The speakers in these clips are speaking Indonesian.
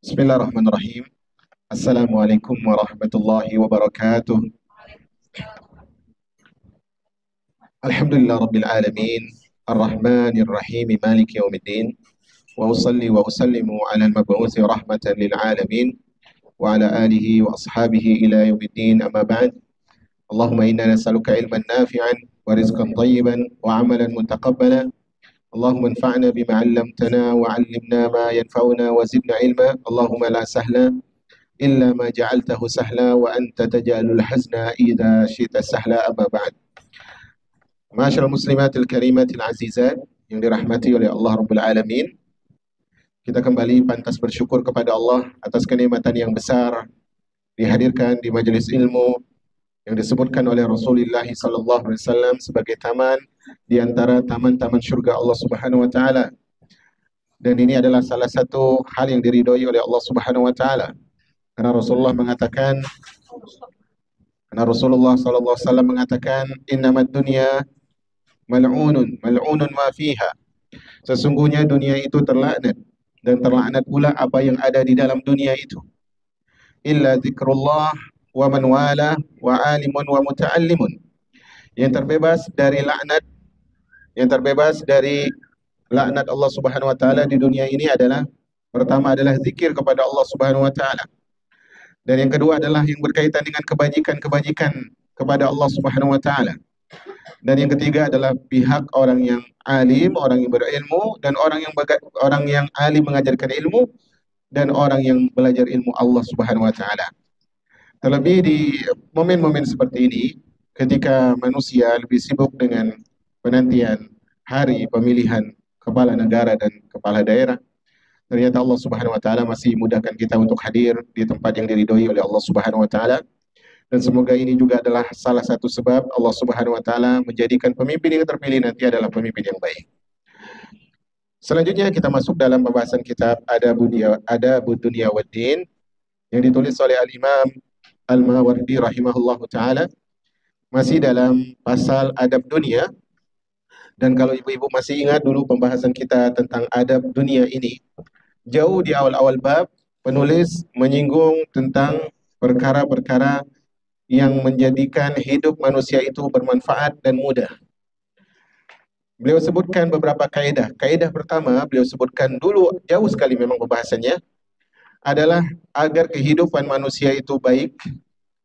Bismillahirrahmanirrahim. Assalamualaikum warahmatullahi wabarakatuh. Alhamdulillah rabbil alamin. Ar-Rahmanir Rahim Maliki yaumiddin. Wa usalli wa usallimu ala al-mab'uthi rahmatan lil alamin wa ala alihi wa ashabihi ila yaumiddin. Amma ba'd. Allahumma inna nas'aluka ilman nafi'an wa rizqan thayyiban wa amalan mutaqabbala. اللهم انفعنا بما علمتنا وعلمنا ما ينفعنا وزدنا علما. اللهم لا سهل إلا ما جعلته سهلا وأنت تجعل الحزن إذا شئت سهلا. أما بعد. Masyaallah muslimatil karimatil azizat yang dirahmati oleh Allah Rabbul Alamin, kita kembali pantas bersyukur kepada Allah atas kenikmatan yang besar dihadirkan di majelis ilmu yang disebutkan oleh Rasulullah SAW sebagai taman di antara taman-taman surga Allah Subhanahu wa taala. Dan ini adalah salah satu hal yang diridhoi oleh Allah Subhanahu wa taala. Karena Rasulullah SAW mengatakan, innamad dunya mal'unun, mal'unun ma fiha. Sesungguhnya dunia itu terlaknat, dan terlaknat pula apa yang ada di dalam dunia itu. Illa zikrullah wa man wala wa alimun wa muta'allimun. Yang terbebas dari laknat, yang terbebas dari laknat Allah Subhanahu wa taala di dunia ini adalah, pertama adalah zikir kepada Allah Subhanahu wa taala. Dan yang kedua adalah yang berkaitan dengan kebajikan-kebajikan kepada Allah Subhanahu wa taala. Dan yang ketiga adalah pihak orang yang alim, orang yang berilmu, dan orang yang alim mengajarkan ilmu, dan orang yang belajar ilmu Allah Subhanahu wa taala. Terlebih di momen-momen seperti ini, ketika manusia lebih sibuk dengan penantian hari pemilihan kepala negara dan kepala daerah, ternyata Allah Subhanahu wa taala masih mudahkan kita untuk hadir di tempat yang diridhoi oleh Allah Subhanahu wa taala. Dan semoga ini juga adalah salah satu sebab Allah Subhanahu wa taala menjadikan pemimpin yang terpilih nanti adalah pemimpin yang baik. Selanjutnya kita masuk dalam pembahasan kitab Adabud Dunya Waddin yang ditulis oleh Al-Imam Al-Mawardi rahimahullahu taala, masih dalam pasal adab dunia. Dan kalau ibu-ibu masih ingat dulu pembahasan kita tentang adab dunia ini, jauh di awal-awal bab penulis menyinggung tentang perkara-perkara yang menjadikan hidup manusia itu bermanfaat dan mudah. Beliau sebutkan beberapa kaidah. Kaidah pertama beliau sebutkan dulu, jauh sekali memang pembahasannya, adalah agar kehidupan manusia itu baik,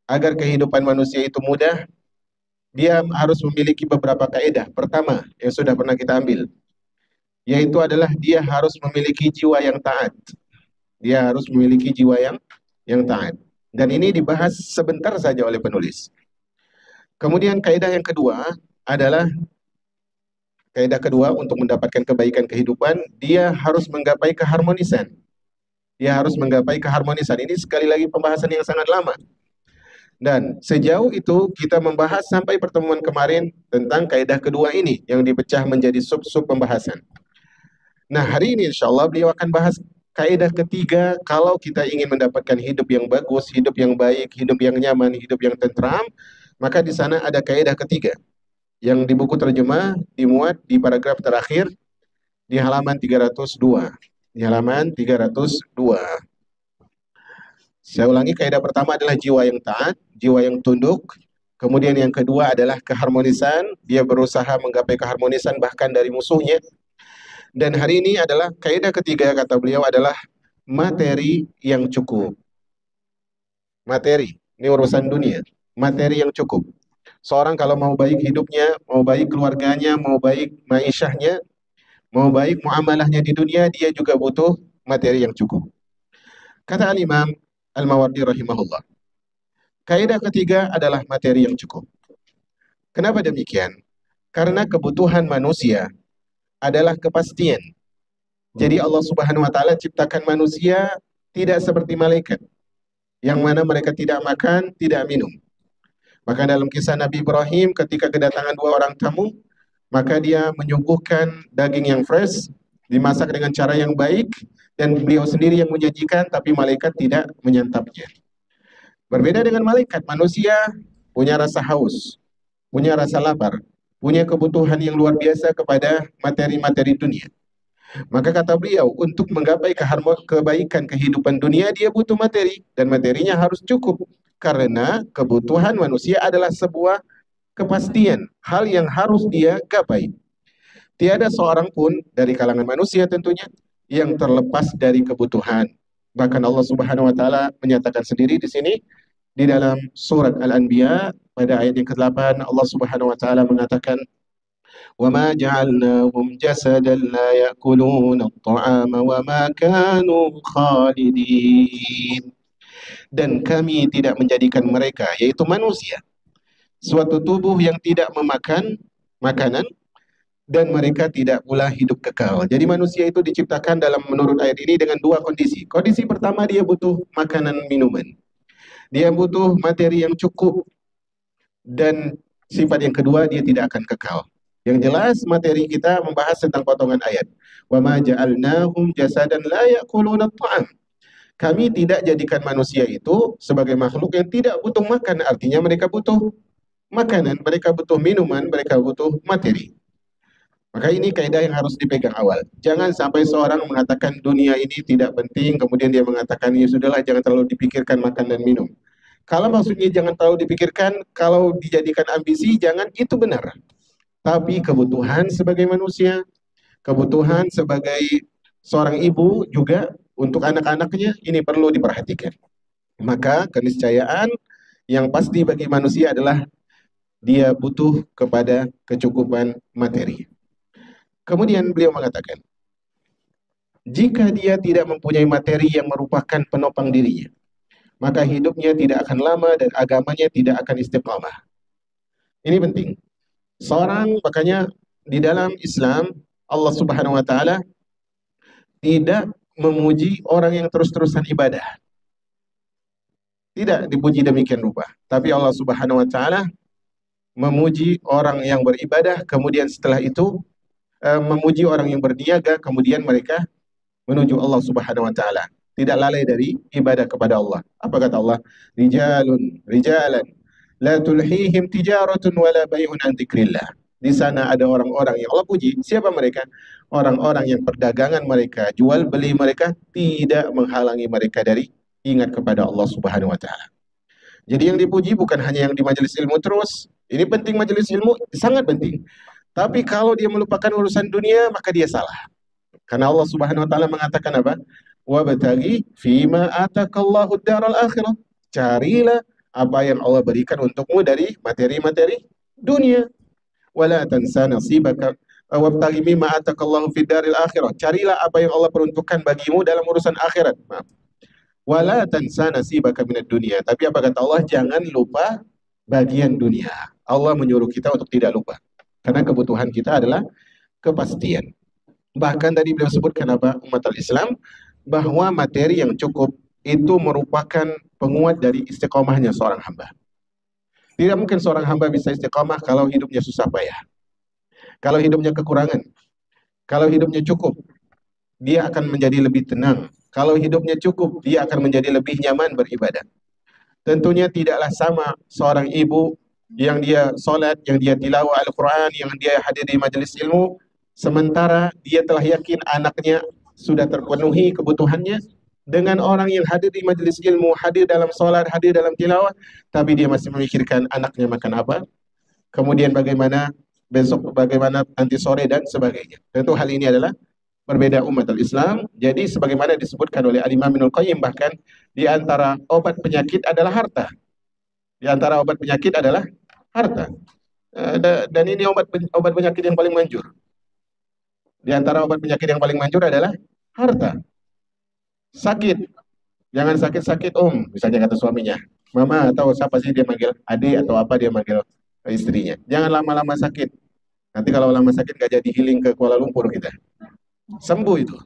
agar kehidupan manusia itu mudah, dia harus memiliki beberapa kaidah. Pertama, yang sudah pernah kita ambil, yaitu adalah dia harus memiliki jiwa yang taat. Dia harus memiliki jiwa yang taat. Dan ini dibahas sebentar saja oleh penulis. Kemudian kaidah yang kedua adalah, kaidah kedua untuk mendapatkan kebaikan kehidupan, dia harus menggapai keharmonisan. Dia harus menggapai keharmonisan. Ini sekali lagi pembahasan yang sangat lama. Dan sejauh itu kita membahas sampai pertemuan kemarin tentang kaidah kedua ini yang dipecah menjadi sub-sub pembahasan. Nah, hari ini insya Allah beliau akan bahas kaidah ketiga. Kalau kita ingin mendapatkan hidup yang bagus, hidup yang baik, hidup yang nyaman, hidup yang tentram, maka di sana ada kaidah ketiga yang di buku terjemah dimuat di paragraf terakhir di halaman 302. Di halaman 302. Saya ulangi, kaidah pertama adalah jiwa yang taat, jiwa yang tunduk. Kemudian yang kedua adalah keharmonisan, dia berusaha menggapai keharmonisan bahkan dari musuhnya. Dan hari ini adalah kaidah ketiga, kata beliau, adalah materi yang cukup. Materi, ini urusan dunia. Materi yang cukup. Seorang kalau mau baik hidupnya, mau baik keluarganya, mau baik maisyahnya, mau baik muamalahnya di dunia, dia juga butuh materi yang cukup. Kata Al-Imam Al-Mawardi rahimahullah, kaidah ketiga adalah materi yang cukup. Kenapa demikian? Karena kebutuhan manusia adalah kepastian. Jadi Allah Subhanahu wa taala ciptakan manusia tidak seperti malaikat, yang mana mereka tidak makan, tidak minum. Maka dalam kisah Nabi Ibrahim ketika kedatangan dua orang tamu, maka dia menyuguhkan daging yang fresh, dimasak dengan cara yang baik, dan beliau sendiri yang menyajikan, tapi malaikat tidak menyantapnya. Berbeda dengan malaikat, manusia punya rasa haus, punya rasa lapar, punya kebutuhan yang luar biasa kepada materi-materi dunia. Maka kata beliau, untuk menggapai kebaikan kehidupan dunia, dia butuh materi, dan materinya harus cukup. Karena kebutuhan manusia adalah sebuah kepastian, hal yang harus dia gapai. Tiada seorang pun dari kalangan manusia tentunya yang terlepas dari kebutuhan. Bahkan Allah Subhanahu wa taala menyatakan sendiri di sini di dalam surat Al-Anbiya pada ayat yang ke-8, Allah Subhanahu wa taala mengatakan, وَمَا جَعَلْنَاهُمْ جَسَدًا لَا يَأْكُلُونَ الطَّعَامَ وَمَا كَانُوا خَالِدِينَ. Dan kami tidak menjadikan mereka, yaitu manusia, suatu tubuh yang tidak memakan makanan, dan mereka tidak pula hidup kekal. Jadi manusia itu diciptakan dalam menurut ayat ini dengan dua kondisi. Kondisi pertama, dia butuh makanan minuman. Dia butuh materi yang cukup, dan sifat yang kedua, dia tidak akan kekal. Yang jelas materi kita membahas tentang potongan ayat. Wa ma ja'alnahum jasadan la ya'kuluna ta'am. Kami tidak jadikan manusia itu sebagai makhluk yang tidak butuh makan. Artinya mereka butuh makanan, mereka butuh minuman, mereka butuh materi. Maka ini kaidah yang harus dipegang awal. Jangan sampai seorang mengatakan dunia ini tidak penting, kemudian dia mengatakan ya sudahlah, jangan terlalu dipikirkan makan dan minum. Kalau maksudnya jangan terlalu dipikirkan, kalau dijadikan ambisi, jangan, itu benar. Tapi kebutuhan sebagai manusia, kebutuhan sebagai seorang ibu juga untuk anak-anaknya, ini perlu diperhatikan. Maka keniscayaan yang pasti bagi manusia adalah dia butuh kepada kecukupan materi. Kemudian beliau mengatakan, jika dia tidak mempunyai materi yang merupakan penopang dirinya, maka hidupnya tidak akan lama dan agamanya tidak akan istiqamah. Ini penting. Makanya di dalam Islam, Allah Subhanahu wa taala tidak memuji orang yang terus-terusan ibadah. Tidak dipuji demikian rupa. Tapi Allah Subhanahu wa taala memuji orang yang beribadah, kemudian setelah itu memuji orang yang berniaga, kemudian mereka menuju Allah Subhanahu wa taala. Tidak lalai dari ibadah kepada Allah. Apa kata Allah? Rijalan la tulhihim tijaratun wala bai'un an dzikrillah. Di sana ada orang-orang yang Allah puji. Siapa mereka? Orang-orang yang perdagangan mereka, jual beli mereka tidak menghalangi mereka dari ingat kepada Allah Subhanahu wa taala. Jadi yang dipuji bukan hanya yang di majelis ilmu terus. Ini penting, majelis ilmu sangat penting. Tapi kalau dia melupakan urusan dunia, maka dia salah. Karena Allah Subhanahu wa taala mengatakan apa? Wabtaghi fima atakallahu daral akhirah. Carilah apa yang Allah berikan untukmu dari materi-materi dunia. Wala tansa nasibaka wabtaghi mimma atakallahu fid daril akhirah. Carilah apa yang Allah peruntukkan bagimu dalam urusan akhirat. Maaf. Wala tansa nasibaka minad dunia. Tapi apa kata Allah? Jangan lupa bagian dunia. Allah menyuruh kita untuk tidak lupa. Karena kebutuhan kita adalah kepastian. Bahkan tadi beliau sebutkan apa? Umat al-Islam, bahwa materi yang cukup itu merupakan penguat dari istiqomahnya seorang hamba. Tidak mungkin seorang hamba bisa istiqomah kalau hidupnya susah payah. Kalau hidupnya kekurangan. Kalau hidupnya cukup, dia akan menjadi lebih tenang. Kalau hidupnya cukup, dia akan menjadi lebih nyaman beribadah. Tentunya tidaklah sama seorang ibu yang dia sholat, yang dia tilawah Al-Quran, yang dia hadir di majelis ilmu, sementara dia telah yakin anaknya sudah terpenuhi kebutuhannya, dengan orang yang hadir di majelis ilmu, hadir dalam sholat, hadir dalam tilawah, tapi dia masih memikirkan anaknya makan apa, kemudian bagaimana besok, bagaimana nanti sore, dan sebagainya. Tentu hal ini adalah berbeda umat al-Islam. Jadi sebagaimana disebutkan oleh Al-Imam Ibnul Qayyim, bahkan di antara obat penyakit adalah harta. Di antara obat penyakit adalah harta. Dan ini obat penyakit yang paling manjur. Di antara obat penyakit yang paling manjur adalah harta. Sakit, jangan sakit-sakit misalnya kata suaminya. Mama atau siapa sih dia manggil, adik atau apa dia manggil istrinya. Jangan lama-lama sakit. Nanti kalau lama sakit gak jadi healing ke Kuala Lumpur kita. Sembuh itu.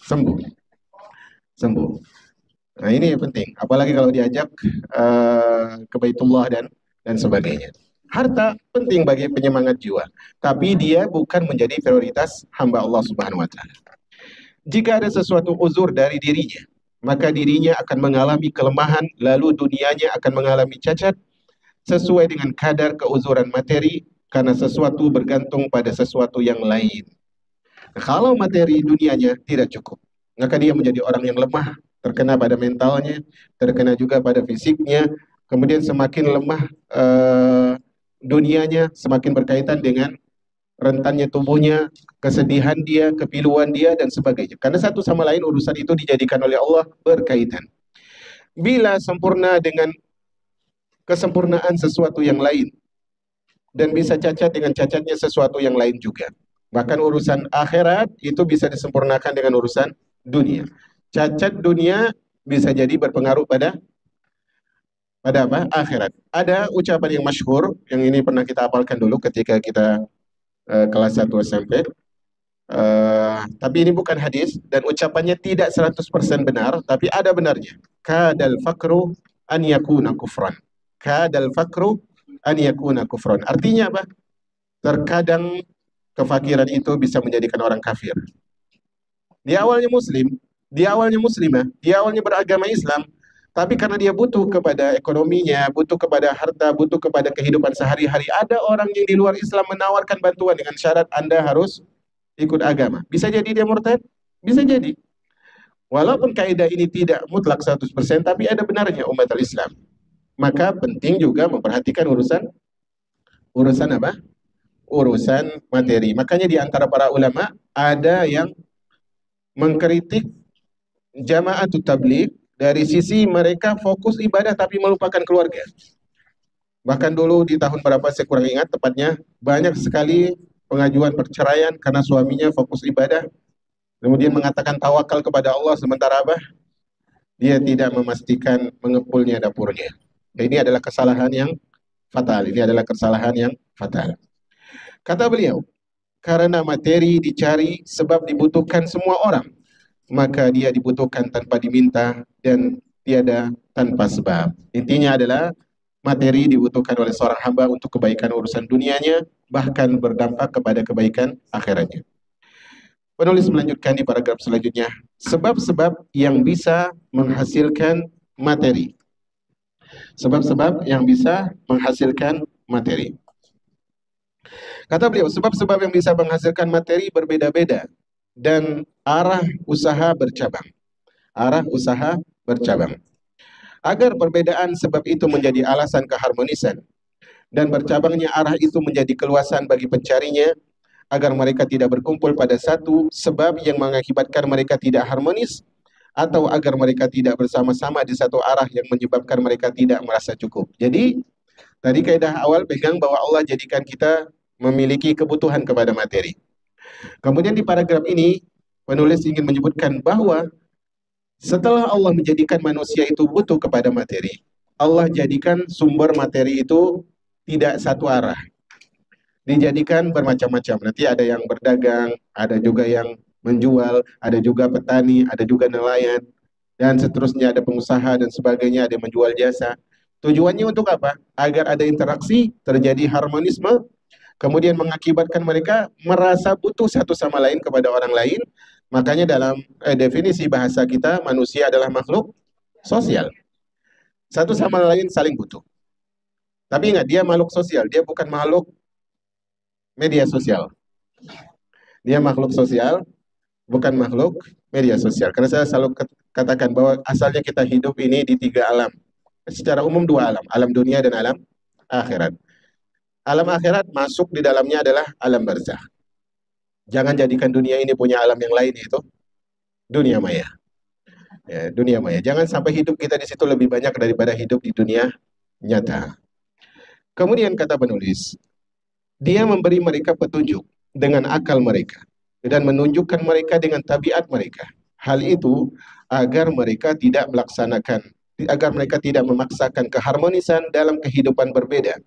Sembuh. Sembuh. Nah ini penting. Apalagi kalau diajak ke Baitullah dan sebagainya. Harta penting bagi penyemangat jiwa. Tapi dia bukan menjadi prioritas hamba Allah Subhanahu wa taala. Jika ada sesuatu uzur dari dirinya, maka dirinya akan mengalami kelemahan, lalu dunianya akan mengalami cacat sesuai dengan kadar keuzuran materi, karena sesuatu bergantung pada sesuatu yang lain. Kalau materi dunianya tidak cukup, maka dia menjadi orang yang lemah, terkena pada mentalnya, terkena juga pada fisiknya, kemudian semakin lemah dunianya, semakin berkaitan dengan rentannya tubuhnya, kesedihan dia, kepiluan dia, dan sebagainya. Karena satu sama lain urusan itu dijadikan oleh Allah berkaitan. Bila sempurna dengan kesempurnaan sesuatu yang lain, dan bisa cacat dengan cacatnya sesuatu yang lain juga. Bahkan urusan akhirat itu bisa disempurnakan dengan urusan dunia. Cacat dunia bisa jadi berpengaruh pada apa? Akhirat. Ada ucapan yang masyhur, yang ini pernah kita hafalkan dulu ketika kita kelas 1 SMP. Tapi ini bukan hadis dan ucapannya tidak 100% benar, tapi ada benarnya. Kadal fakru an yakuna kufran. Kadal fakru an yakuna kufran. Artinya apa? Terkadang kefakiran itu bisa menjadikan orang kafir. Dia awalnya muslim, dia awalnya muslimah, dia awalnya beragama Islam, tapi karena dia butuh kepada ekonominya, butuh kepada harta, butuh kepada kehidupan sehari-hari, ada orang yang di luar Islam menawarkan bantuan dengan syarat Anda harus ikut agama. Bisa jadi dia murtad? Bisa jadi. Walaupun kaidah ini tidak mutlak 100%, tapi ada benarnya umat Islam. Maka penting juga memperhatikan urusan apa? Urusan materi. Makanya di antara para ulama ada yang mengkritik Jama'atut Tabligh dari sisi mereka fokus ibadah tapi melupakan keluarga. Bahkan dulu di tahun berapa saya kurang ingat tepatnya, banyak sekali pengajuan perceraian karena suaminya fokus ibadah, kemudian mengatakan tawakal kepada Allah sementara apa? Dia tidak memastikan mengepulnya dapurnya. Dan ini adalah kesalahan yang fatal. Ini adalah kesalahan yang fatal. Kata beliau, karena materi dicari sebab dibutuhkan semua orang, maka dia dibutuhkan tanpa diminta dan tiada tanpa sebab. Intinya adalah materi dibutuhkan oleh seorang hamba untuk kebaikan urusan dunianya, bahkan berdampak kepada kebaikan akhiratnya. Penulis melanjutkan di paragraf selanjutnya, sebab-sebab yang bisa menghasilkan materi. Sebab-sebab yang bisa menghasilkan materi. Kata beliau, sebab-sebab yang bisa menghasilkan materi berbeda-beda dan arah usaha bercabang. Arah usaha bercabang. Agar perbedaan sebab itu menjadi alasan keharmonisan dan bercabangnya arah itu menjadi keluasan bagi pencarinya, agar mereka tidak berkumpul pada satu sebab yang mengakibatkan mereka tidak harmonis, atau agar mereka tidak bersama-sama di satu arah yang menyebabkan mereka tidak merasa cukup. Jadi, tadi kaidah awal pegang bahwa Allah jadikan kita memiliki kebutuhan kepada materi. Kemudian di paragraf ini, penulis ingin menyebutkan bahwa setelah Allah menjadikan manusia itu butuh kepada materi, Allah jadikan sumber materi itu tidak satu arah. Dijadikan bermacam-macam. Nanti ada yang berdagang, ada juga yang menjual, ada juga petani, ada juga nelayan, dan seterusnya ada pengusaha dan sebagainya, ada yang menjual jasa. Tujuannya untuk apa? Agar ada interaksi, terjadi harmonisme, kemudian mengakibatkan mereka merasa butuh satu sama lain kepada orang lain. Makanya dalam definisi bahasa kita, manusia adalah makhluk sosial. Satu sama lain saling butuh. Tapi ingat, dia makhluk sosial, dia bukan makhluk media sosial. Dia makhluk sosial, bukan makhluk media sosial. Karena saya selalu katakan bahwa asalnya kita hidup ini di tiga alam. Secara umum dua alam, alam dunia dan alam akhirat. Alam akhirat masuk di dalamnya adalah alam barzakh. Jangan jadikan dunia ini punya alam yang lain, yaitu dunia maya. Ya, dunia maya. Jangan sampai hidup kita di situ lebih banyak daripada hidup di dunia nyata. Kemudian kata penulis, dia memberi mereka petunjuk dengan akal mereka dan menunjukkan mereka dengan tabiat mereka. Hal itu agar mereka tidak memaksakan keharmonisan dalam kehidupan berbeda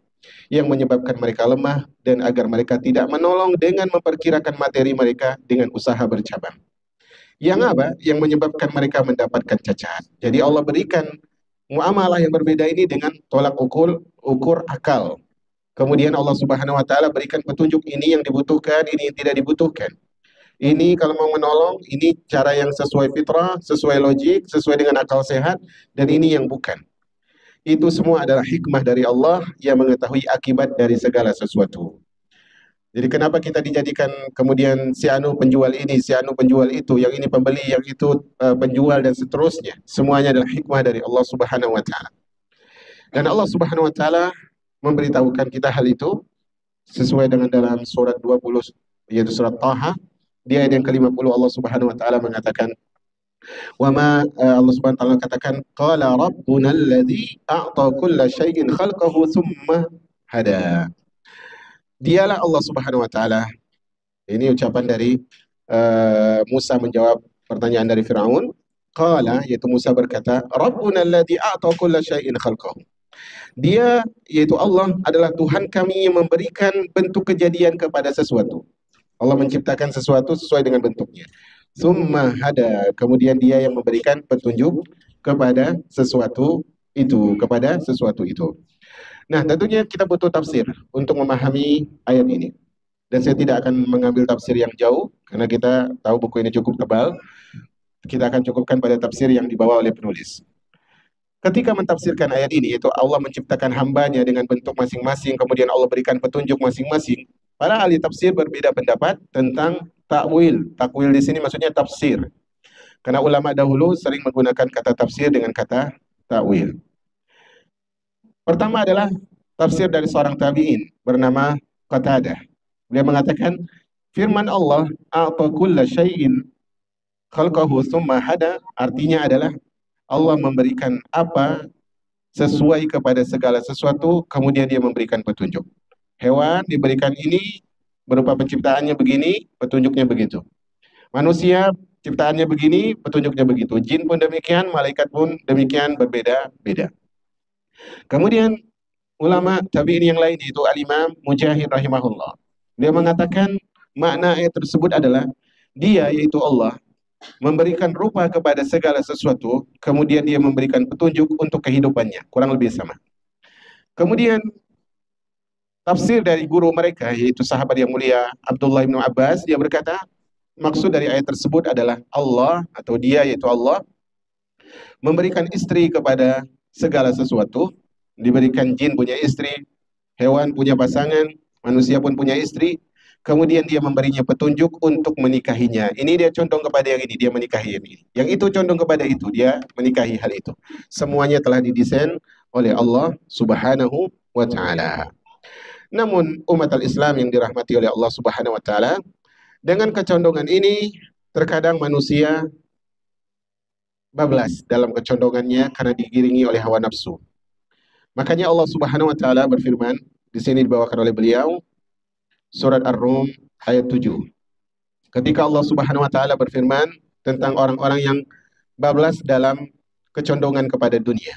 yang menyebabkan mereka lemah, dan agar mereka tidak menolong dengan memperkirakan materi mereka dengan usaha bercabang. Yang apa? Yang menyebabkan mereka mendapatkan cacat. Jadi Allah berikan muamalah yang berbeda ini dengan tolak ukur akal. Kemudian Allah Subhanahu wa taala berikan petunjuk, ini yang dibutuhkan, ini yang tidak dibutuhkan. Ini kalau mau menolong, ini cara yang sesuai fitrah, sesuai logik, sesuai dengan akal sehat, dan ini yang bukan. Itu semua adalah hikmah dari Allah yang mengetahui akibat dari segala sesuatu. Jadi kenapa kita dijadikan kemudian si anu penjual ini, si anu penjual itu, yang ini pembeli, yang itu penjual dan seterusnya. Semuanya adalah hikmah dari Allah Subhanahu wa taala. Dan Allah Subhanahu wa taala memberitahukan kita hal itu sesuai dengan dalam surat 20 yaitu surat Taha di ayat yang ke-50 Allah Subhanahu wa taala mengatakan Allah Subhanahu wa taala katakan qala rabbuna alladzi a'ta kulla syai'in khalqahu tsumma hada. Dialah Allah Subhanahu wa taala. Ini ucapan dari Musa menjawab pertanyaan dari Firaun. Qala, yaitu Musa berkata, Rabbuna alladzi a'ta kulla syai'in khalqahu. Dia, yaitu Allah, adalah Tuhan kami yang memberikan bentuk kejadian kepada sesuatu. Allah menciptakan sesuatu sesuai dengan bentuknya. Summa hada, kemudian dia yang memberikan petunjuk kepada sesuatu itu, kepada sesuatu itu. Nah, tentunya kita butuh tafsir untuk memahami ayat ini. Dan saya tidak akan mengambil tafsir yang jauh, karena kita tahu buku ini cukup tebal. Kita akan cukupkan pada tafsir yang dibawa oleh penulis. Ketika mentafsirkan ayat ini, yaitu Allah menciptakan hambanya dengan bentuk masing-masing, kemudian Allah berikan petunjuk masing-masing. Para ahli tafsir berbeda pendapat tentang takwil. Takwil di sini maksudnya tafsir. Karena ulama dahulu sering menggunakan kata tafsir dengan kata takwil. Pertama adalah tafsir dari seorang tabi'in bernama Qatadah. Dia mengatakan firman Allah a'ta kulla syai'in khalqahu tsumma hada, artinya adalah Allah memberikan apa sesuai kepada segala sesuatu, kemudian dia memberikan petunjuk. Hewan diberikan ini berupa penciptaannya begini, petunjuknya begitu. Manusia ciptaannya begini, petunjuknya begitu. Jin pun demikian, malaikat pun demikian, berbeda-beda. Kemudian ulama tabi'in yang lain yaitu Al-Imam Mujahid rahimahullah. Dia mengatakan makna ayat tersebut adalah dia yaitu Allah memberikan rupa kepada segala sesuatu, kemudian dia memberikan petunjuk untuk kehidupannya. Kurang lebih sama. Kemudian tafsir dari guru mereka yaitu sahabat yang mulia Abdullah bin Abbas, dia berkata maksud dari ayat tersebut adalah Allah atau dia yaitu Allah memberikan istri kepada segala sesuatu. Diberikan jin punya istri, hewan punya pasangan, manusia pun punya istri. Kemudian dia memberinya petunjuk untuk menikahinya. Ini dia condong kepada yang ini, dia menikahi yang ini. Yang itu condong kepada itu, dia menikahi hal itu. Semuanya telah didesain oleh Allah Subhanahu wa taala. Namun umat al-Islam yang dirahmati oleh Allah Subhanahu wa taala, dengan kecondongan ini terkadang manusia bablas dalam kecondongannya karena digiringi oleh hawa nafsu. Makanya Allah Subhanahu wa taala berfirman, di sini dibawakan oleh beliau surat Ar-Rum ayat 7. Ketika Allah Subhanahu wa taala berfirman tentang orang-orang yang bablas dalam kecondongan kepada dunia.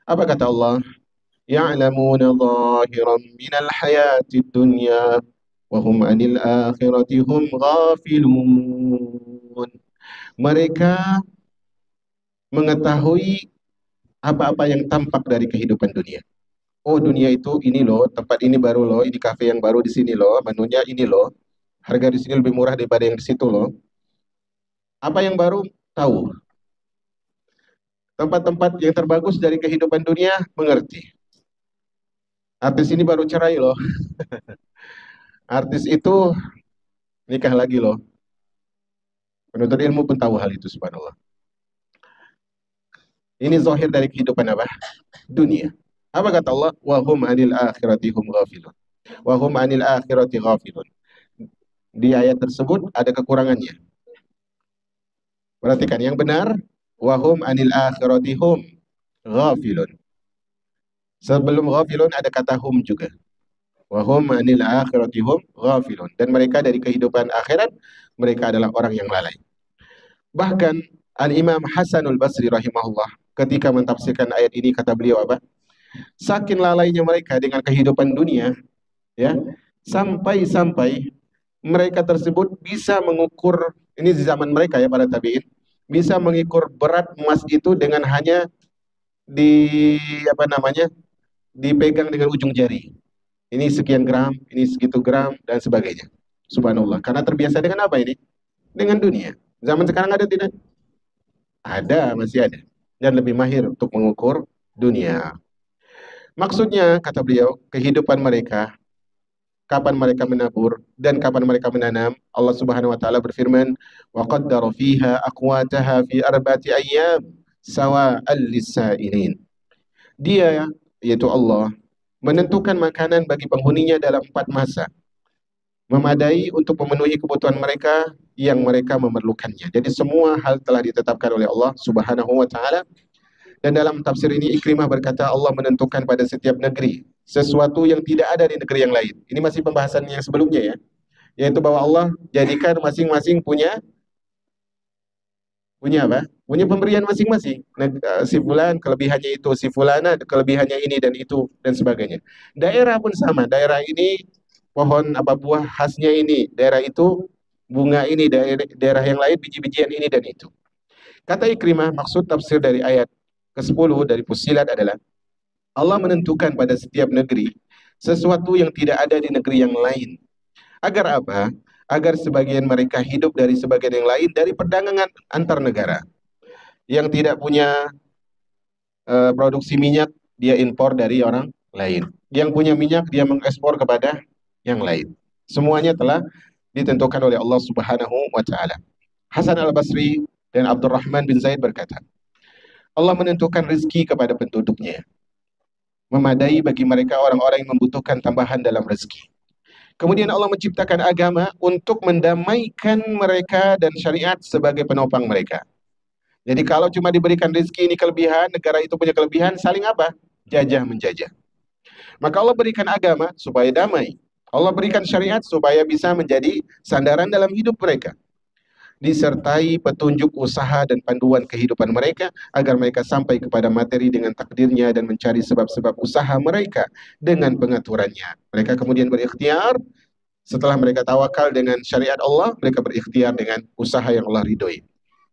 Apa kata Allah? Ya'lamuna zahiran minal hayatid dunya wa hum 'anil akhirati hum ghafilun. Mereka mengetahui apa-apa yang tampak dari kehidupan dunia. Oh, dunia itu ini loh, tempat ini baru loh, ini kafe yang baru di sini loh, menunya ini loh, harga di sini lebih murah daripada yang di situ loh. Apa yang baru? Tahu. Tempat-tempat yang terbagus dari kehidupan dunia, mengerti. Artis ini baru cerai loh. Artis itu nikah lagi loh. Penuntut ilmu pun tahu hal itu, subhanallah. Ini zahir dari kehidupan apa? Dunia. Apa kata Allah? Wa hum 'anil akhirati hum ghafilun. Wa hum 'anil akhirati ghafilun. Di ayat tersebut ada kekurangannya. Perhatikan yang benar, wa hum 'anil akhirati hum ghafilun. Sebelum ghafilun ada kata hum juga. Wa hum 'anil akhirati hum ghafilun. Dan mereka dari kehidupan akhirat, mereka adalah orang yang lalai. Bahkan Al-Imam Hasanul Basri rahimahullah ketika mentafsirkan ayat ini kata beliau apa? Saking lalainya mereka dengan kehidupan dunia, ya, sampai-sampai mereka tersebut bisa mengukur, ini di zaman mereka ya para tabi'in, bisa mengukur berat emas itu dengan hanya di apa namanya? Dipegang dengan ujung jari. Ini sekian gram, ini segitu gram dan sebagainya. Subhanallah. Karena terbiasa dengan apa ini? Dengan dunia. Zaman sekarang ada tidak? Ada, masih ada. Dan lebih mahir untuk mengukur dunia. Maksudnya, kata beliau, kehidupan mereka kapan mereka menabur dan kapan mereka menanam. Allah Subhanahu wa taala berfirman, "Wa qaddara fiha aqwataha fi arba'ati ayyam sawa'al lis-sa'ilin." Dia, yaitu Allah, menentukan makanan bagi penghuninya dalam 4 masa, memadai untuk memenuhi kebutuhan mereka yang mereka memerlukannya. Jadi semua hal telah ditetapkan oleh Allah Subhanahu wa taala. Dan dalam tafsir ini Ikrimah berkata Allah menentukan pada setiap negeri sesuatu yang tidak ada di negeri yang lain. Ini masih pembahasan yang sebelumnya ya, yaitu bahwa Allah jadikan masing-masing punya apa? Punya pemberian masing-masing. Si fulan kelebihannya itu, si fulana kelebihannya ini dan itu dan sebagainya. Daerah pun sama. Daerah ini pohon apa buah khasnya ini, daerah itu bunga ini, daerah yang lain biji-bijian ini dan itu. Kata Ikrimah, maksud tafsir dari ayat ke-10 dari Fussilat adalah Allah menentukan pada setiap negeri sesuatu yang tidak ada di negeri yang lain. Agar apa? Agar sebagian mereka hidup dari sebagian yang lain dari perdagangan antar negara. Yang tidak punya produksi minyak, dia impor dari orang lain. Yang punya minyak, dia mengekspor kepada yang lain. Semuanya telah ditentukan oleh Allah Subhanahu wa taala. Hasan al-Basri dan Abdurrahman bin Zaid berkata, Allah menentukan rezeki kepada penduduknya, memadai bagi mereka orang-orang yang membutuhkan tambahan dalam rezeki. Kemudian Allah menciptakan agama untuk mendamaikan mereka dan syariat sebagai penopang mereka. Jadi kalau cuma diberikan rezeki ini kelebihan, negara itu punya kelebihan, saling apa? Jajah menjajah. Maka Allah berikan agama supaya damai. Allah berikan syariat supaya bisa menjadi sandaran dalam hidup mereka. Disertai petunjuk usaha dan panduan kehidupan mereka agar mereka sampai kepada materi dengan takdirnya dan mencari sebab-sebab usaha mereka dengan pengaturannya. Mereka kemudian berikhtiar, setelah mereka tawakal dengan syariat Allah, mereka berikhtiar dengan usaha yang Allah ridhoi.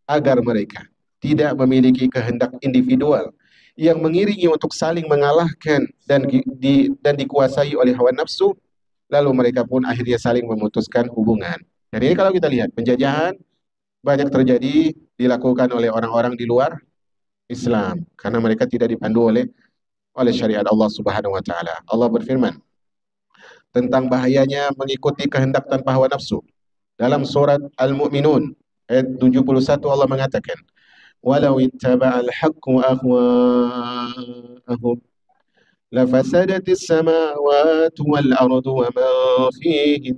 Agar mereka tidak memiliki kehendak individual yang mengiringi untuk saling mengalahkan dan dikuasai oleh hawa nafsu, lalu mereka pun akhirnya saling memutuskan hubungan. Dan ini kalau kita lihat, penjajahan banyak terjadi dilakukan oleh orang-orang di luar Islam karena mereka tidak dipandu oleh syariat Allah Subhanahu wa taala. Allah berfirman tentang bahayanya mengikuti kehendak tanpa hawa nafsu. Dalam surat Al-Mu'minun ayat 71 Allah mengatakan, "Walau ittaba'al haqqu ahwa'ahum lafasadatis samawati wal ardu wa ma fihin."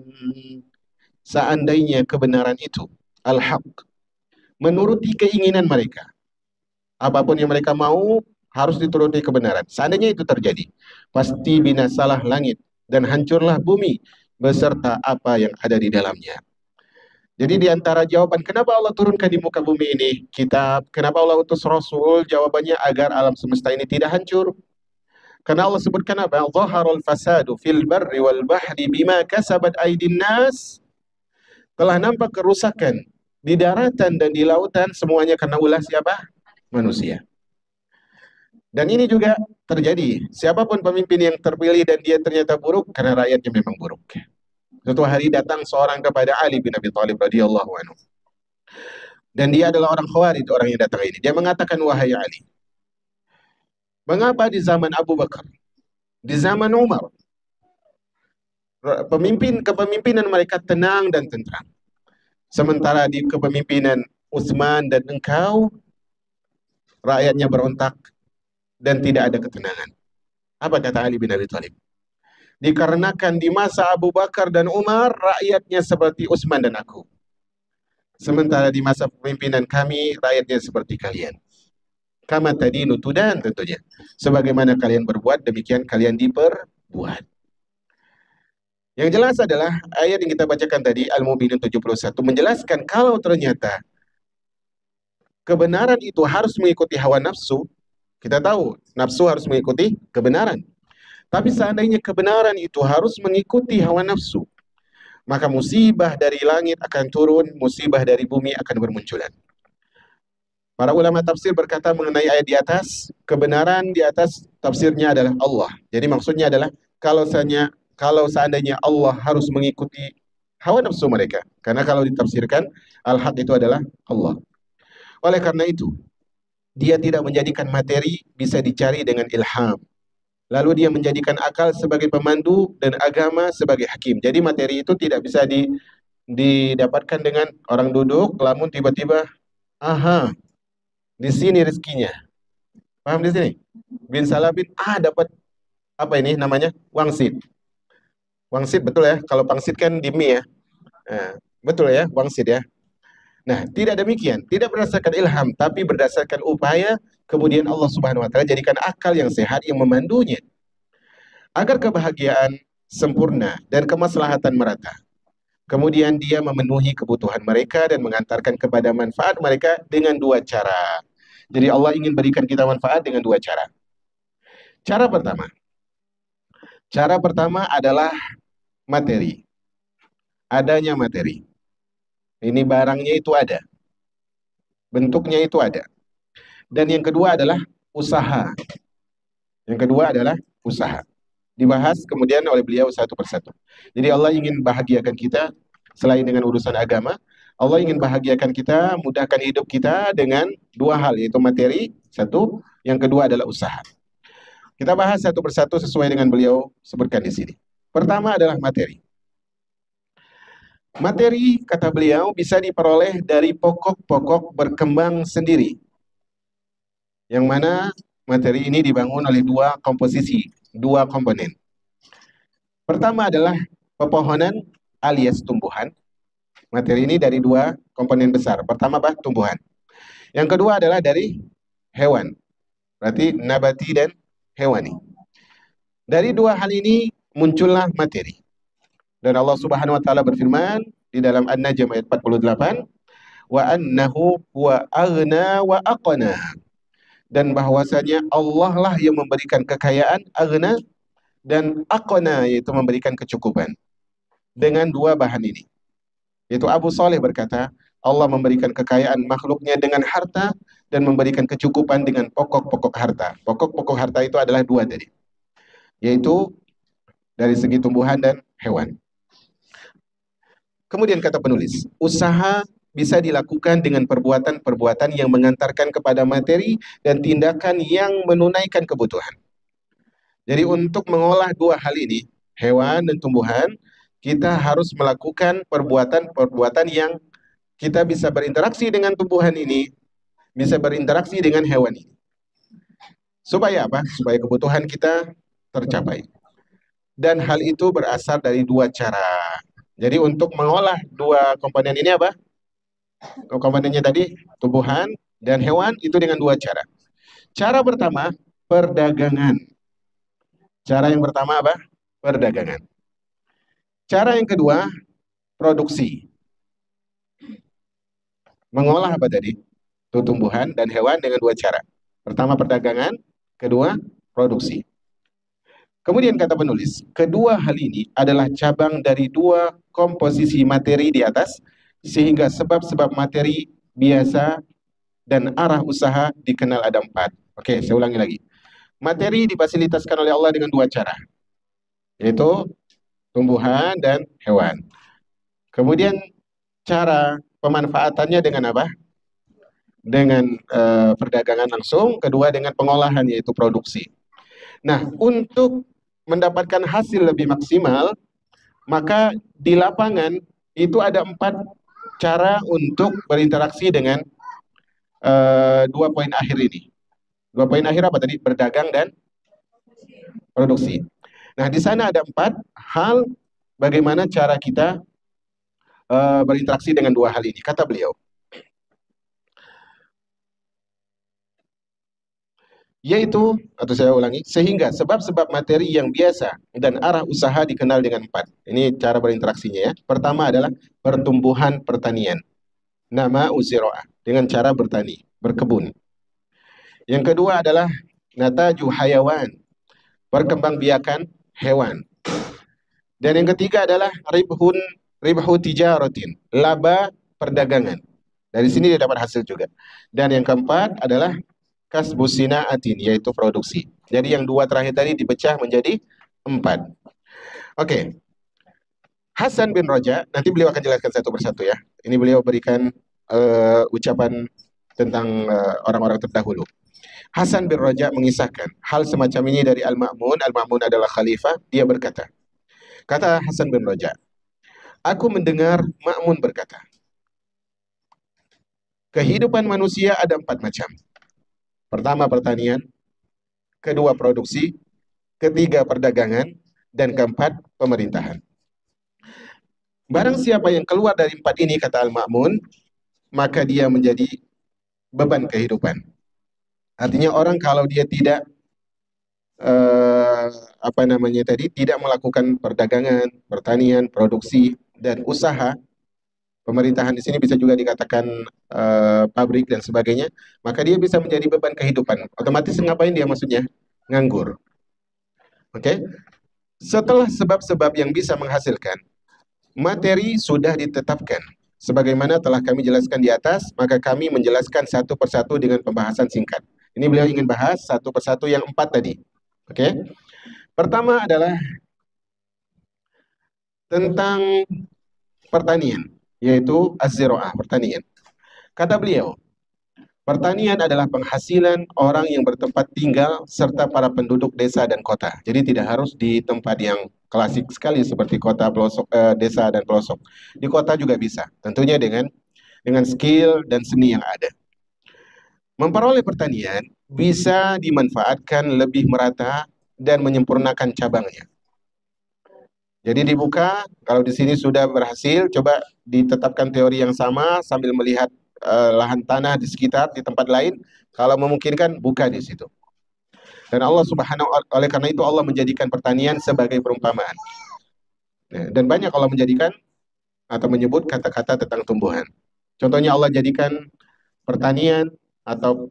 Seandainya kebenaran itu al-haq, menuruti keinginan mereka, apapun yang mereka mau harus dituruti kebenaran. Seandainya itu terjadi, pasti binasalah langit dan hancurlah bumi beserta apa yang ada di dalamnya. Jadi di antara jawaban kenapa Allah turunkan di muka bumi ini kitab, kenapa Allah utus Rasul, jawabannya agar alam semesta ini tidak hancur. Karena Allah sebutkan apa? Zaharul fasadu fil barri wal bahri bima kasabat aydin nas. Telah nampak kerusakan di daratan dan di lautan, semuanya karena ulah siapa? Manusia. Dan ini juga terjadi. Siapapun pemimpin yang terpilih dan dia ternyata buruk, karena rakyatnya memang buruk. Suatu hari datang seorang kepada Ali bin Abi Thalib radhiyallahu anhu. Dan dia adalah orang Khawarij, orang yang datang ini. Dia mengatakan, wahai Ali, mengapa di zaman Abu Bakar, di zaman Umar, kepemimpinan mereka tenang dan tentram, sementara di kepemimpinan Utsman dan engkau, rakyatnya berontak dan tidak ada ketenangan. Apa kata Ali bin Abi Thalib? Dikarenakan di masa Abu Bakar dan Umar, rakyatnya seperti Utsman dan aku. Sementara di masa pemimpinan kami, rakyatnya seperti kalian. Kama tadinu tudan, tentunya. Sebagaimana kalian berbuat, demikian kalian diperbuat. Yang jelas adalah ayat yang kita bacakan tadi, Al-Mu'minun 71, menjelaskan kalau ternyata kebenaran itu harus mengikuti hawa nafsu. Kita tahu, nafsu harus mengikuti kebenaran. Tapi seandainya kebenaran itu harus mengikuti hawa nafsu, maka musibah dari langit akan turun, musibah dari bumi akan bermunculan. Para ulama tafsir berkata mengenai ayat di atas, kebenaran di atas tafsirnya adalah Allah. Jadi maksudnya adalah kalau seandainya Allah harus mengikuti hawa nafsu mereka. Karena kalau ditafsirkan, al-haq itu adalah Allah. Oleh karena itu, dia tidak menjadikan materi bisa dicari dengan ilham. Lalu dia menjadikan akal sebagai pemandu dan agama sebagai hakim. Jadi materi itu tidak bisa didapatkan dengan orang duduk, lamun tiba-tiba, aha, di sini rezekinya. Paham di sini? Bin Salah bin, dapat apa ini namanya? Wangsit. Wangsit betul ya? Kalau pangsit kan di mie ya. Nah, betul ya, wangsit ya. Nah, tidak demikian. Tidak berdasarkan ilham, tapi berdasarkan upaya, kemudian Allah Subhanahu wa taala jadikan akal yang sehat yang memandunya agar kebahagiaan sempurna dan kemaslahatan merata. Kemudian dia memenuhi kebutuhan mereka dan mengantarkan kepada manfaat mereka dengan dua cara. Jadi Allah ingin berikan kita manfaat dengan dua cara. Cara pertama, cara pertama adalah materi. Adanya materi. Ini barangnya itu ada, bentuknya itu ada. Dan yang kedua adalah usaha. Yang kedua adalah usaha. Dibahas kemudian oleh beliau satu persatu. Jadi Allah ingin bahagiakan kita selain dengan urusan agama, Allah ingin bahagiakan kita, mudahkan hidup kita dengan dua hal, yaitu materi, satu, yang kedua adalah usaha. Kita bahas satu persatu sesuai dengan beliau sebutkan di sini. Pertama adalah materi. Materi, kata beliau, bisa diperoleh dari pokok-pokok berkembang sendiri. Yang mana materi ini dibangun oleh dua komposisi, dua komponen. Pertama adalah pepohonan alias tumbuhan. Materi ini dari dua komponen besar. Pertama apa? Tumbuhan. Yang kedua adalah dari hewan. Berarti nabati dan hewani. Dari dua hal ini muncullah materi. Dan Allah Subhanahu wa taala berfirman di dalam An-Najm ayat 48, wa annahu huwa aghna wa aqna. Dan bahwasanya Allah lah yang memberikan kekayaan, aghna, dan aqna, yaitu memberikan kecukupan. Dengan dua bahan ini. Yaitu Abu Saleh berkata, Allah memberikan kekayaan makhluknya dengan harta dan memberikan kecukupan dengan pokok-pokok harta. Pokok-pokok harta itu adalah dua tadi. Yaitu dari segi tumbuhan dan hewan. Kemudian kata penulis, usaha bisa dilakukan dengan perbuatan-perbuatan yang mengantarkan kepada materi dan tindakan yang menunaikan kebutuhan. Jadi untuk mengolah dua hal ini, hewan dan tumbuhan, kita harus melakukan perbuatan-perbuatan yang kita bisa berinteraksi dengan tumbuhan ini, bisa berinteraksi dengan hewan ini. Supaya apa? Supaya kebutuhan kita tercapai. Dan hal itu berasal dari dua cara. Jadi untuk mengolah dua komponen ini apa? Komponennya tadi, tumbuhan dan hewan, itu dengan dua cara. Cara pertama, perdagangan. Cara yang pertama apa? Perdagangan. Cara yang kedua, produksi. Mengolah apa tadi? Tumbuhan dan hewan dengan dua cara. Pertama perdagangan, kedua produksi. Kemudian kata penulis, kedua hal ini adalah cabang dari dua komposisi materi di atas, sehingga sebab-sebab materi biasa dan arah usaha dikenal ada empat. Oke, saya ulangi lagi. Materi difasilitaskan oleh Allah dengan dua cara, yaitu tumbuhan dan hewan. Kemudian cara pemanfaatannya dengan apa? Dengan perdagangan langsung, kedua dengan pengolahan yaitu produksi. Nah, untuk mendapatkan hasil lebih maksimal, maka di lapangan itu ada empat cara untuk berinteraksi dengan dua poin akhir ini. Dua poin akhir apa tadi? Berdagang dan produksi. Nah, di sana ada empat hal bagaimana cara kita berinteraksi dengan dua hal ini. Kata beliau, yaitu, atau saya ulangi, sehingga sebab-sebab materi yang biasa dan arah usaha dikenal dengan empat. Ini cara berinteraksinya ya. Pertama adalah pertumbuhan pertanian. Nama uziro'ah, dengan cara bertani, berkebun. Yang kedua adalah nataju hayawan, perkembangbiakan hewan. Dan yang ketiga adalah ribhu tijaratin, laba perdagangan. Dari sini dia dapat hasil juga. Dan yang keempat adalah kasbus sinaatin, yaitu produksi. Jadi yang dua terakhir tadi dipecah menjadi empat. Oke. Hasan bin Raja, nanti beliau akan jelaskan satu persatu ya. Ini beliau berikan ucapan tentang orang-orang terdahulu. Hasan bin Raja mengisahkan hal semacam ini dari Al-Ma'mun. Al-Ma'mun adalah khalifah. Dia berkata, kata Hasan bin Raja, aku mendengar Ma'mun berkata, kehidupan manusia ada 4 macam. Pertama pertanian, kedua produksi, ketiga perdagangan, dan keempat pemerintahan. Barang siapa yang keluar dari 4 ini, kata Al-Ma'mun, maka dia menjadi beban kehidupan. Artinya orang kalau dia tidak tidak melakukan perdagangan, pertanian, produksi, dan usaha, pemerintahan di sini bisa juga dikatakan pabrik dan sebagainya, maka dia bisa menjadi beban kehidupan. Otomatis ngapain dia maksudnya? Nganggur. Oke? Setelah sebab-sebab yang bisa menghasilkan, materi sudah ditetapkan. Sebagaimana telah kami jelaskan di atas, maka kami menjelaskan satu persatu dengan pembahasan singkat. Ini beliau ingin bahas satu persatu yang 4 tadi. Oke? Pertama adalah tentang pertanian, yaitu az-zira'ah, pertanian. Kata beliau, pertanian adalah penghasilan orang yang bertempat tinggal serta para penduduk desa dan kota. Jadi tidak harus di tempat yang klasik sekali seperti kota, pelosok, desa dan pelosok. Di kota juga bisa, tentunya dengan skill dan seni yang ada. Memperoleh pertanian bisa dimanfaatkan lebih merata dan menyempurnakan cabangnya. Jadi dibuka, kalau di sini sudah berhasil, coba ditetapkan teori yang sama sambil melihat lahan tanah di sekitar, di tempat lain. Kalau memungkinkan, buka di situ. Dan Allah Subhanahu oleh karena itu Allah menjadikan pertanian sebagai perumpamaan. Dan banyak Allah menjadikan atau menyebut kata-kata tentang tumbuhan. Contohnya Allah jadikan pertanian atau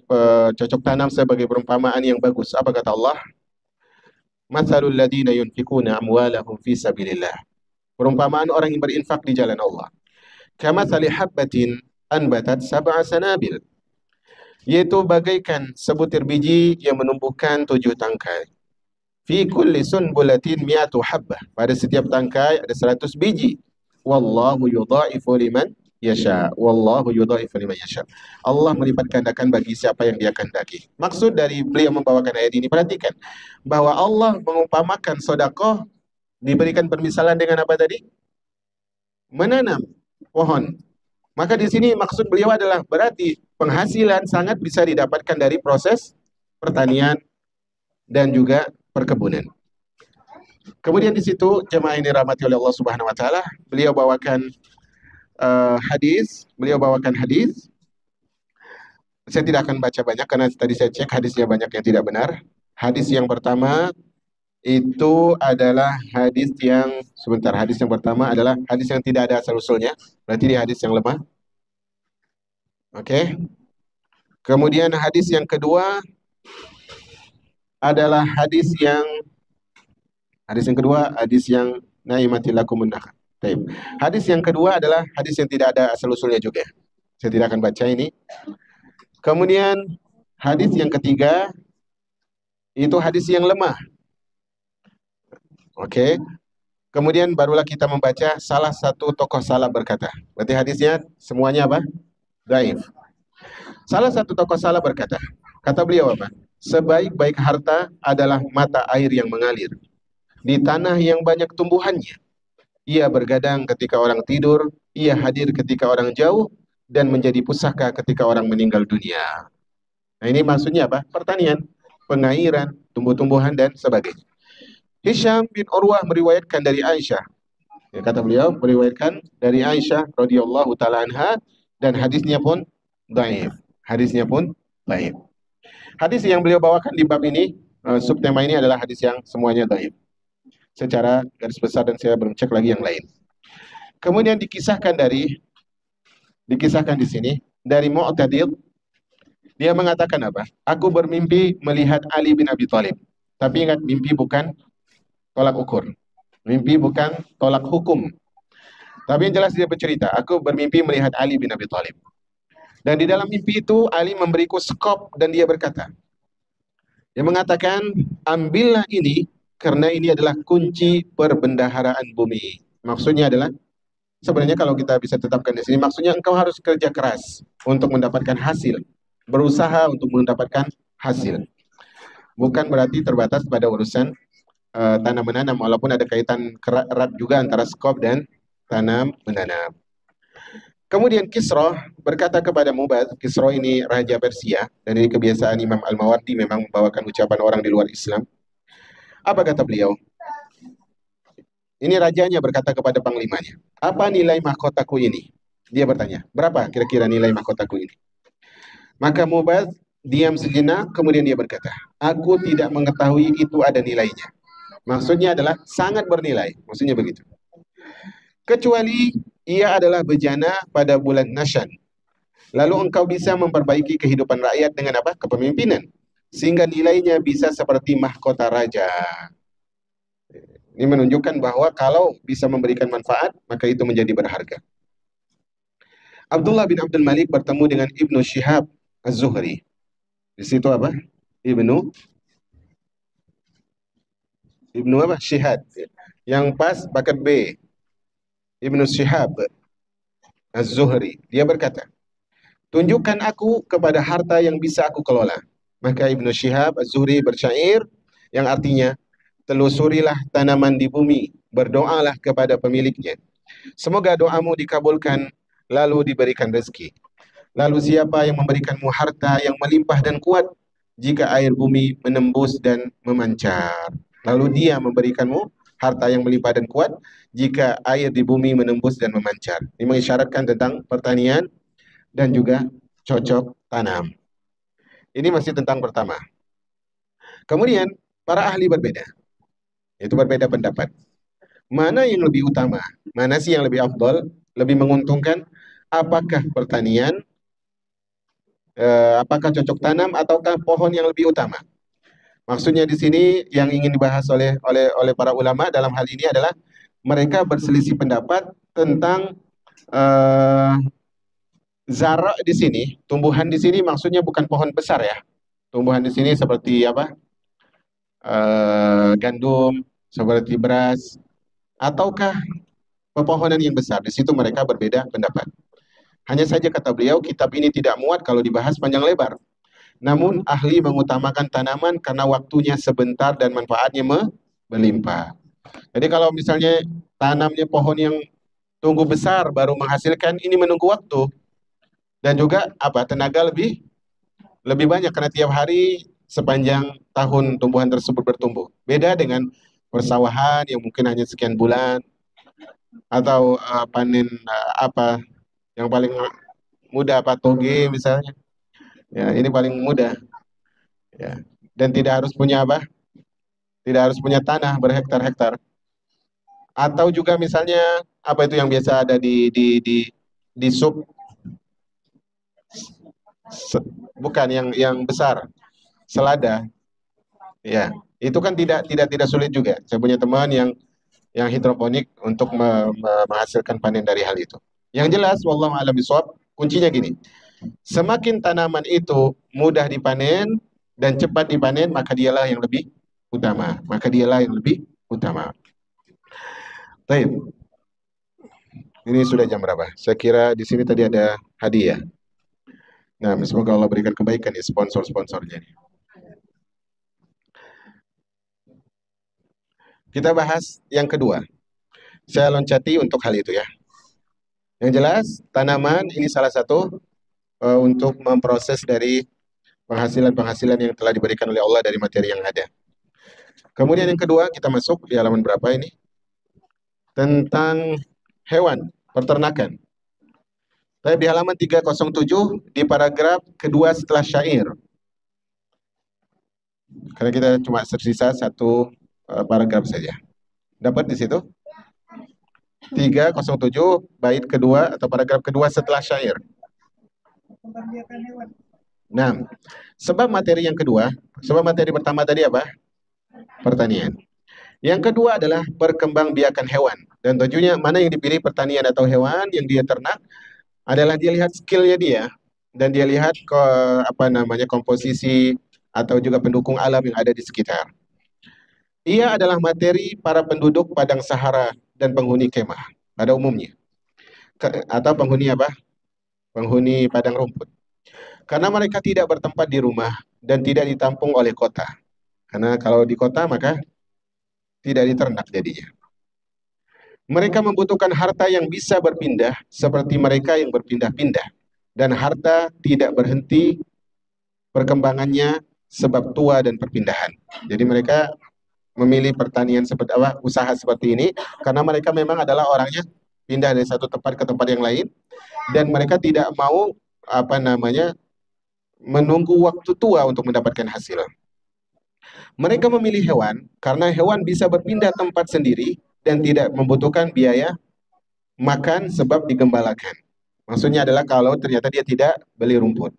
cocok tanam sebagai perumpamaan yang bagus. Apa kata Allah? Matsalul ladzina yunfikuna amwalahum fi sabilillah. Perumpamaan orang yang berinfak di jalan Allah. Kamatsali habbatin anbatat sab'a sanabil. Yaitu bagaikan sebutir biji yang menumbuhkan 7 tangkai. Fi kulli sunbulatin mi'atu habbah. Pada setiap tangkai ada 100 biji. Wallahu yudha'ifu liman yasha. Wallahu yudha'ifu liman yasha. Allah melipat gandakan bagi siapa yang dia kehendaki. Maksud dari beliau membawakan ayat ini, perhatikan bahwa Allah mengumpamakan sedekah diberikan permisalan dengan apa tadi? Menanam pohon. Maka di sini maksud beliau adalah berarti penghasilan sangat bisa didapatkan dari proses pertanian dan juga perkebunan. Kemudian di situ jemaah ini rahmati oleh Allah Subhanahu wa taala, beliau bawakan hadis. Saya tidak akan baca banyak karena tadi saya cek hadisnya banyak yang tidak benar. Hadis yang pertama itu adalah hadis yang tidak ada asal-usulnya. Berarti dia hadis yang lemah. Oke. Kemudian hadis yang kedua adalah hadis yang naimatil lakumun nakh. Hadis yang kedua adalah hadis yang tidak ada asal-usulnya juga. Saya tidak akan baca ini. Kemudian hadis yang ketiga itu hadis yang lemah. Oke. Kemudian barulah kita membaca salah satu tokoh salaf berkata. Berarti hadisnya semuanya apa? Dhaif. Salah satu tokoh salaf berkata, kata beliau apa? Sebaik-baik harta adalah mata air yang mengalir di tanah yang banyak tumbuhannya. Ia bergadang ketika orang tidur, ia hadir ketika orang jauh, dan menjadi pusaka ketika orang meninggal dunia. Nah ini maksudnya apa? Pertanian, pengairan, tumbuh-tumbuhan, dan sebagainya. Hisham bin Urwah meriwayatkan dari Aisyah. Ya, kata beliau, meriwayatkan dari Aisyah radhiyallahu taala anha, dan hadisnya pun dhaif. Hadis yang beliau bawakan di bab ini, subtema ini adalah hadis yang semuanya dhaif. Secara garis besar, dan saya belum cek lagi yang lain. Kemudian dikisahkan di sini dari Mu'tadil, dia mengatakan apa? Aku bermimpi melihat Ali bin Abi Thalib. Tapi ingat, mimpi bukan tolak ukur. Mimpi bukan tolak hukum. Tapi yang jelas dia bercerita, aku bermimpi melihat Ali bin Abi Thalib. Dan di dalam mimpi itu Ali memberiku skop dan dia berkata, dia mengatakan, ambillah ini karena ini adalah kunci perbendaharaan bumi. Maksudnya adalah, sebenarnya kalau kita bisa tetapkan di sini, maksudnya engkau harus kerja keras untuk mendapatkan hasil. berusaha untuk mendapatkan hasil. Bukan berarti terbatas pada urusan tanam menanam, walaupun ada kaitan erat juga antara skop dan tanam menanam. Kemudian Kisra berkata kepada Mubaz, Kisra ini raja Persia, dan ini kebiasaan Imam Al-Mawardi memang membawakan ucapan orang di luar Islam. Apa kata beliau? Ini rajanya berkata kepada panglimanya, apa nilai mahkotaku ini? Dia bertanya, berapa kira-kira nilai mahkotaku ini? Maka Mubaz diam sejenak, kemudian dia berkata, aku tidak mengetahui itu ada nilainya. Maksudnya adalah sangat bernilai, maksudnya begitu. Kecuali ia adalah bejana pada bulan Nashan. Lalu engkau bisa memperbaiki kehidupan rakyat dengan apa? Kepemimpinan. Sehingga nilainya bisa seperti mahkota raja. Ini menunjukkan bahwa kalau bisa memberikan manfaat, maka itu menjadi berharga. Abdullah bin Abdul Malik bertemu dengan Ibnu Syihab Az-Zuhri. Di situ apa? Ibnu apa? Syihab. Yang pas pakai B. Ibnu Syihab Az-Zuhri. Dia berkata, tunjukkan aku kepada harta yang bisa aku kelola. Maka Ibnu Syihab Az-Zuhri bersyair yang artinya, telusurilah tanaman di bumi, berdoalah kepada pemiliknya. Semoga doamu dikabulkan, lalu diberikan rezeki. Lalu siapa yang memberikanmu harta yang melimpah dan kuat, jika air bumi menembus dan memancar. Lalu dia memberikanmu harta yang melimpah dan kuat, jika air di bumi menembus dan memancar. Ini mengisyaratkan tentang pertanian dan juga cocok tanam. Ini masih tentang pertama. Kemudian para ahli berbeda. Itu berbeda pendapat. Mana yang lebih utama? Mana sih yang lebih afdal, lebih menguntungkan? Apakah pertanian, apakah cocok tanam, ataukah pohon yang lebih utama? Maksudnya di sini yang ingin dibahas oleh para ulama dalam hal ini adalah mereka berselisih pendapat tentang zara di sini, tumbuhan di sini maksudnya bukan pohon besar ya. Tumbuhan di sini seperti apa? Gandum, seperti beras, ataukah pepohonan yang besar? Di situ mereka berbeda pendapat. Hanya saja kata beliau, kitab ini tidak muat kalau dibahas panjang lebar. Namun ahli mengutamakan tanaman karena waktunya sebentar dan manfaatnya melimpah. Jadi kalau misalnya tanamnya pohon yang tumbuh besar baru menghasilkan, ini menunggu waktu dan juga apa tenaga lebih banyak karena tiap hari sepanjang tahun tumbuhan tersebut bertumbuh. Beda dengan persawahan yang mungkin hanya sekian bulan atau panen apa yang paling mudah apa toge misalnya. Ya, ini paling mudah. Ya. Dan tidak harus punya apa? Tidak harus punya tanah berhektar-hektar. Atau juga misalnya apa itu yang biasa ada di sup, bukan yang besar, selada. Ya, itu kan tidak sulit juga. Saya punya teman yang hidroponik untuk menghasilkan panen dari hal itu. Yang jelas, wallahu a'lam bishawab, kuncinya gini. Semakin tanaman itu mudah dipanen dan cepat dipanen, maka dialah yang lebih utama. Maka dialah yang lebih utama. Baik. Ini sudah jam berapa? Saya kira di sini tadi ada hadiah. Nah, semoga Allah berikan kebaikan ya sponsor-sponsornya. Kita bahas yang kedua. Saya loncati untuk hal itu ya. Yang jelas, tanaman ini salah satu untuk memproses dari penghasilan-penghasilan yang telah diberikan oleh Allah dari materi yang ada. Kemudian yang kedua, kita masuk di halaman berapa ini? Tentang hewan, peternakan. Tapi di halaman 307, di paragraf kedua setelah syair. Karena kita cuma tersisa satu paragraf saja. Dapat di situ? 307, bait kedua atau paragraf kedua setelah syair. Nah, sebab materi yang kedua, sebab materi pertama tadi apa? Pertanian. Yang kedua adalah perkembangbiakan hewan. Dan tentunya mana yang dipilih pertanian atau hewan yang dia ternak adalah dia lihat skillnya dia dan dia lihat komposisi atau juga pendukung alam yang ada di sekitar. Ia adalah materi para penduduk padang Sahara dan penghuni kemah pada umumnya. Atau penghuni apa? Penghuni padang rumput. Karena mereka tidak bertempat di rumah dan tidak ditampung oleh kota. Karena kalau di kota maka tidak diternak jadinya. Mereka membutuhkan harta yang bisa berpindah seperti mereka yang berpindah-pindah. Dan harta tidak berhenti perkembangannya sebab tua dan perpindahan. Jadi mereka memilih pertanian seperti apa, usaha seperti ini karena mereka memang adalah orangnya pindah dari satu tempat ke tempat yang lain dan mereka tidak mau apa namanya menunggu waktu tua untuk mendapatkan hasil. Mereka memilih hewan karena hewan bisa berpindah tempat sendiri dan tidak membutuhkan biaya makan sebab digembalakan. Maksudnya adalah kalau ternyata dia tidak beli rumput.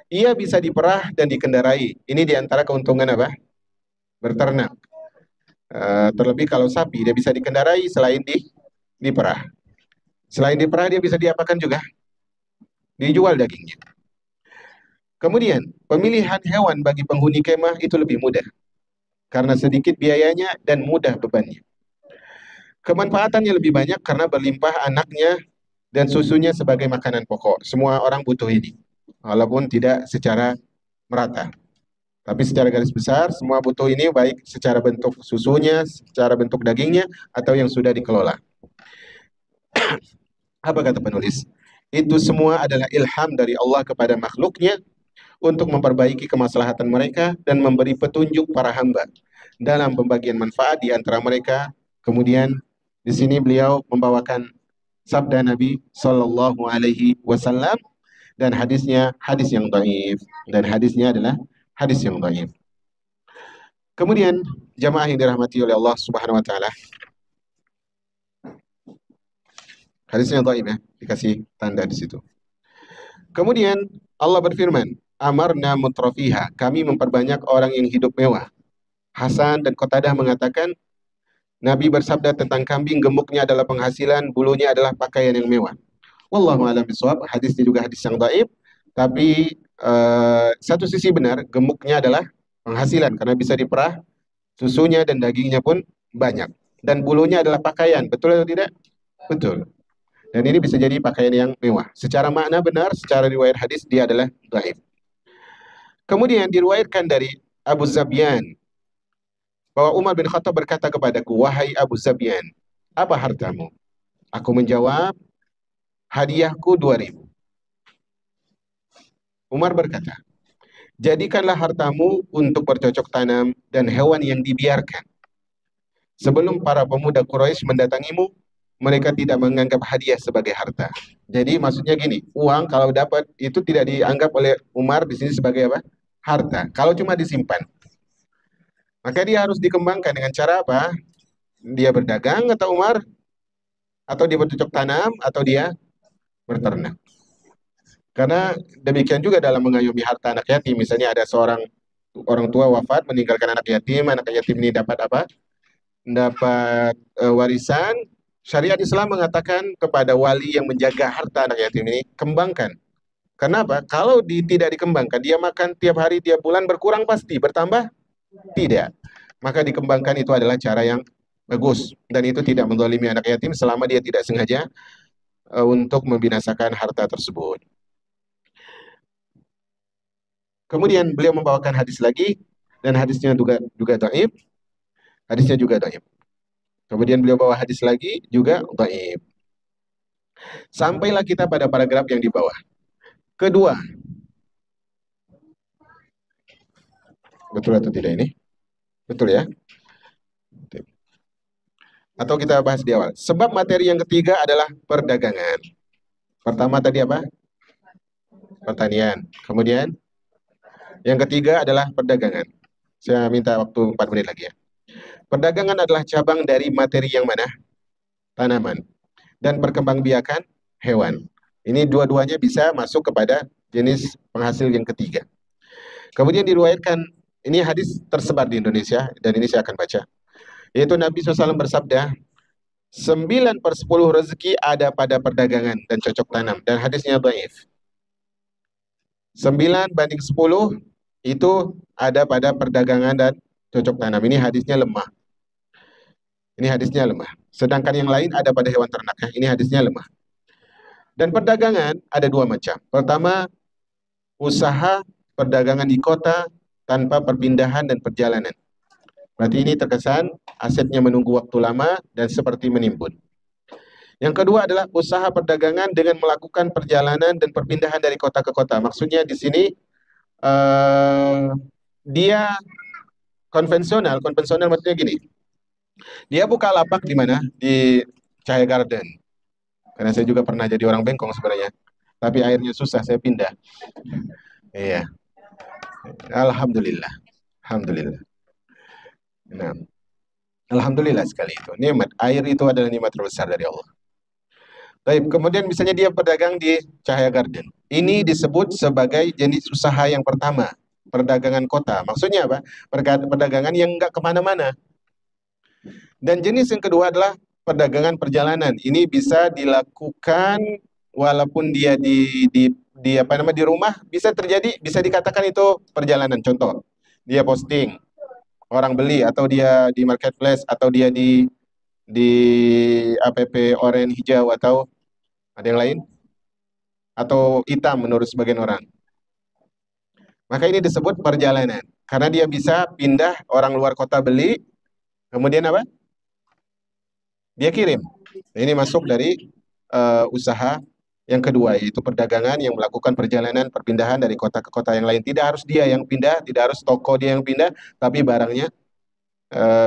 Ia bisa diperah dan dikendarai. Ini diantara keuntungan apa? Berternak. Terlebih kalau sapi dia bisa dikendarai selain diperah. Selain diperah dia bisa diapakan juga? Dijual dagingnya. Kemudian, pemilihan hewan bagi penghuni kemah itu lebih mudah karena sedikit biayanya dan mudah bebannya. Kemanfaatannya lebih banyak karena berlimpah anaknya dan susunya sebagai makanan pokok. Semua orang butuh ini, walaupun tidak secara merata. Tapi secara garis besar, semua butuh ini baik secara bentuk susunya, secara bentuk dagingnya, atau yang sudah dikelola. Apa kata penulis? Itu semua adalah ilham dari Allah kepada makhluknya untuk memperbaiki kemaslahatan mereka dan memberi petunjuk para hamba dalam pembagian manfaat di antara mereka. Kemudian di sini beliau membawakan sabda Nabi Shallallahu Alaihi Wasallam dan hadisnya hadis yang dhaif dan hadisnya adalah hadis yang dhaif. Kemudian jamaah yang dirahmati oleh Allah Subhanahu Wa Taala, hadisnya dhaif ya, dikasih tanda di situ. Kemudian Allah berfirman, amarna mutrafiha, kami memperbanyak orang yang hidup mewah. Hasan dan Qatadah mengatakan, Nabi bersabda tentang kambing, gemuknya adalah penghasilan, bulunya adalah pakaian yang mewah. Wallahu a'lam bishawab, hadisnya juga hadis yang dhaif, tapi satu sisi benar, gemuknya adalah penghasilan karena bisa diperah, susunya dan dagingnya pun banyak. Dan bulunya adalah pakaian, betul atau tidak? Betul. Dan ini bisa jadi pakaian yang mewah. Secara makna benar, secara riwayat hadis dia adalah dhaif. Kemudian diriwayatkan dari Abu Zabyan bahwa Umar bin Khattab berkata kepadaku, wahai Abu Zabyan, apa hartamu? Aku menjawab, hadiahku 2.000. Umar berkata, jadikanlah hartamu untuk bercocok tanam dan hewan yang dibiarkan. Sebelum para pemuda Quraisy mendatangimu, mereka tidak menganggap hadiah sebagai harta. Jadi maksudnya gini, uang kalau dapat itu tidak dianggap oleh Umar di sini sebagai apa? Harta. Kalau cuma disimpan, maka dia harus dikembangkan dengan cara apa? Dia berdagang atau Umar, atau dia bercocok tanam, atau dia berternak. Karena demikian juga dalam mengayomi harta anak yatim. Misalnya ada seorang orang tua wafat meninggalkan anak yatim ini dapat apa? Dapat warisan. Syariat Islam mengatakan kepada wali yang menjaga harta anak yatim ini, kembangkan. Kenapa? Kalau tidak dikembangkan, dia makan tiap hari, tiap bulan berkurang pasti, bertambah? Tidak. Maka dikembangkan itu adalah cara yang bagus. Dan itu tidak menzalimi anak yatim selama dia tidak sengaja untuk membinasakan harta tersebut. Kemudian beliau membawakan hadis lagi, dan hadisnya juga dhaif. Hadisnya juga dhaif. Kemudian beliau bawa hadis lagi, juga dhaif. Sampailah kita pada paragraf yang di bawah. Kedua, betul atau tidak ini? Betul ya? Atau kita bahas di awal. Sebab materi yang ketiga adalah perdagangan. Pertama tadi apa? Pertanian. Kemudian yang ketiga adalah perdagangan. Saya minta waktu 4 menit lagi ya. Perdagangan adalah cabang dari materi yang mana? Tanaman. Dan perkembangbiakan hewan. Ini dua-duanya bisa masuk kepada jenis penghasil yang ketiga. Kemudian diriwayatkan, ini hadis tersebar di Indonesia, dan ini saya akan baca. Yaitu Nabi SAW bersabda, 9/10 rezeki ada pada perdagangan dan cocok tanam. Dan hadisnya dhaif. 9/10 itu ada pada perdagangan dan cocok tanam. Ini hadisnya lemah. Ini hadisnya lemah. Sedangkan yang lain ada pada hewan ternak. Ini hadisnya lemah. Dan perdagangan ada dua macam. Pertama, usaha perdagangan di kota tanpa perpindahan dan perjalanan. Berarti ini terkesan asetnya menunggu waktu lama dan seperti menimbun. Yang kedua adalah usaha perdagangan dengan melakukan perjalanan dan perpindahan dari kota ke kota. Maksudnya di sini dia konvensional. Konvensional maksudnya gini, dia buka lapak di mana? Di Cahaya Garden. Karena saya juga pernah jadi orang bengkong sebenarnya. Tapi akhirnya susah, saya pindah. Iya, alhamdulillah. Alhamdulillah. Nah, alhamdulillah sekali itu. Nikmat air itu adalah nikmat terbesar dari Allah. Baik, kemudian misalnya dia pedagang di Cahaya Garden. Ini disebut sebagai jenis usaha yang pertama, perdagangan kota. Maksudnya apa? Perdagangan yang nggak kemana-mana. Dan jenis yang kedua adalah perdagangan perjalanan. Ini bisa dilakukan walaupun dia di apa namanya di rumah, bisa terjadi, bisa dikatakan itu perjalanan. Contoh, dia posting, orang beli, atau dia di marketplace, atau dia di app oranye hijau, atau ada yang lain, atau hitam menurut sebagian orang. Maka ini disebut perjalanan karena dia bisa pindah, orang luar kota beli, kemudian apa? Dia kirim. Ini masuk dari usaha yang kedua, yaitu perdagangan yang melakukan perjalanan perpindahan dari kota ke kota yang lain. Tidak harus dia yang pindah, tidak harus toko dia yang pindah, tapi barangnya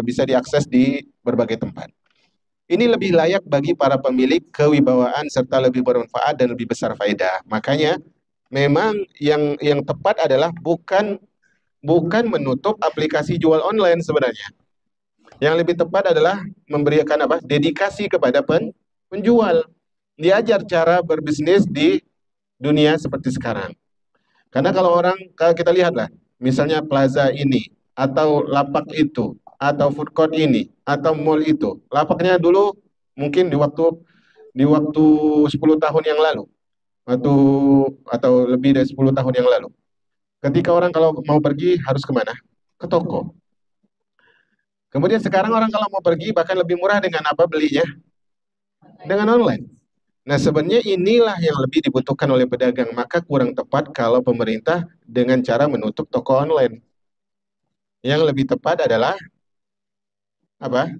bisa diakses di berbagai tempat. Ini lebih layak bagi para pemilik kewibawaan serta lebih bermanfaat dan lebih besar faedah. Makanya memang yang tepat adalah bukan menutup aplikasi jual online sebenarnya. Yang lebih tepat adalah memberikan apa? Dedikasi kepada penjual. Diajar cara berbisnis di dunia seperti sekarang. Karena kalau kita lihatlah, misalnya plaza ini, atau lapak itu, atau food court ini, atau mall itu, lapaknya dulu mungkin di waktu 10 tahun yang lalu, atau lebih dari 10 tahun yang lalu. Ketika orang kalau mau pergi harus kemana? Ke toko. Kemudian sekarang orang kalau mau pergi bahkan lebih murah dengan apa belinya? Dengan online. Nah, sebenarnya inilah yang lebih dibutuhkan oleh pedagang. Maka kurang tepat kalau pemerintah dengan cara menutup toko online. Yang lebih tepat adalah apa?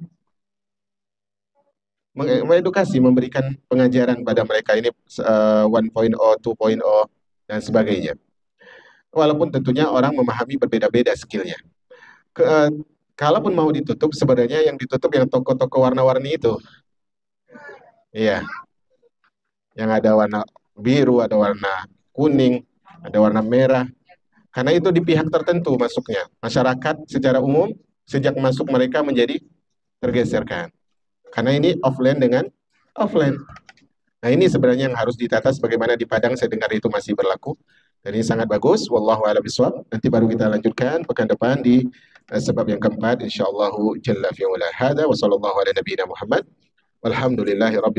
Mengedukasi, memberikan pengajaran pada mereka ini 1.0, 2.0 dan sebagainya. Walaupun tentunya orang memahami berbeda-beda skillnya. Kalaupun mau ditutup, sebenarnya yang ditutup yang toko-toko warna-warni itu. Iya, yang ada warna biru, ada warna kuning, ada warna merah. Karena itu di pihak tertentu masuknya. Masyarakat secara umum sejak masuk mereka menjadi tergeserkan. Karena ini offline dengan offline. Nah, ini sebenarnya yang harus ditata sebagaimana di Padang saya dengar itu masih berlaku. Dan ini sangat bagus. Wallahu a'lam bishawab. Nanti baru kita lanjutkan pekan depan di sebab yang keempat insyaallah jalla fi'ala hada wa sallallahu ala nabiyina Muhammad. Walhamdulillahirabbil